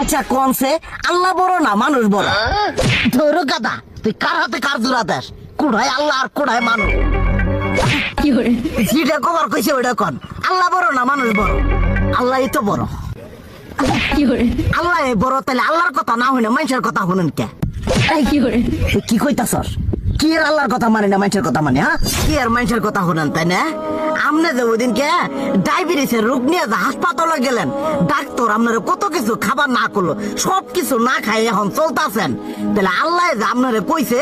আচ্ছা কোনছে আল্লাহ বড় না মানুষ বড়? ধরো গাদা, তুই কার হাতে কার জোড়া দেশ? কুড়ায় আল্লাহ আর কুড়ায় মানুষ। যেটা কবার কইছে ওইটা কন। আল্লাহ বড় না মানুষ বড়? আল্লাহই তো বড়। আল্লাহ বড়, তাহলে আল্লাহর কথা না হইনা মানুষের কথা শুনেন কে? কি কইতাছস? কি আর আল্লাহর কথা মানে না মানুষের কথা মানে? হ্যাঁ, কি আর মানুষের কথা শুনেন তাই না? আমনে যে ওইদিনকে ডায়াবেটিসের রোগ নিয়ে হাসপাতালে গেলেন, ডাক্তার আপনারা কত কিছু খাবার না করলো, সব কিছু না খাই এখন চলতেছেন। তাহলে আল্লাহ যে আপনারা কইছে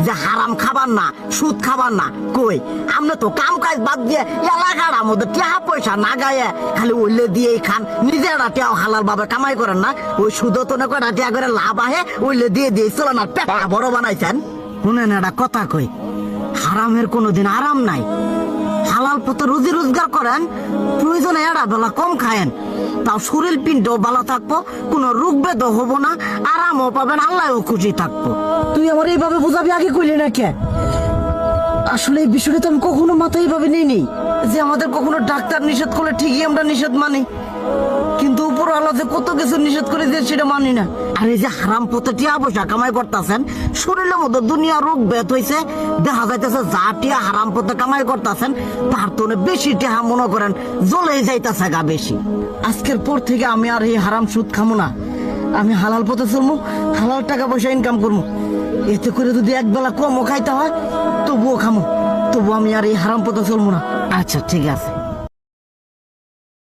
যে হারাম খাবার না, সুদ খাবার না, কই আপনি তো কাম কাজ বাদ দিয়ে এলাকার আমাদের টাকা পয়সা না গায়ে খালি ওইলে দিয়েই খান, নিজেরা টেও হালাল ভাবে কামাই করেন না, ওই সুদ তো না কয়টা টেয়া করে লাভ আহে ওইলে দিয়ে দিয়ে চলেন আর পেটা বড় বানাইছেন। শুনেন একটা কথা কই, হারামের কোনোদিন আরাম নাই। হালাল পথে রুজি রোজগার করেন, প্রয়োজনে এড়া বেলা কম খায়েন, তাও শরীর পিণ্ড ভালো থাকবো, কোনো রোগ বেদও হবো না, আরামও পাবেন, আল্লাহও খুশি থাকবো। তুই আমার এইভাবে বুঝাবি আগে কইলি না কে? আসলে এই বিষয়টা তো আমি কখনো মাথায় এইভাবে নেই যে আমাদের কখনো ডাক্তার নিষেধ করলে ঠিকই আমরা নিষেধ মানি, কিন্তু উপর আল্লাহ যে কত কিছু নিষেধ করে দিয়ে সেটা মানি না। আর এই যে হারাম পথে টিয়া পয়সা কামাই করতেছেন, শরীরের মধ্যে দুনিয়া রোগ বেত হয়েছে, দেখা যাইতেছে যা টিয়া হারাম পথে কামাই করতেছেন তার তো বেশি টিয়া মনে করেন জ্বলেই যাইতেছে গা বেশি। আজকের পর থেকে আমি আর এই হারাম সুদ খামো না, আমি হালাল পথে চলবো, হালাল টাকা পয়সা ইনকাম করবো। এতে করে যদি একবেলা কমও খাইতে হয় তবুও খামো, তবু আমি আর এই হারাম পথে চলবো না। আচ্ছা ঠিক আছে।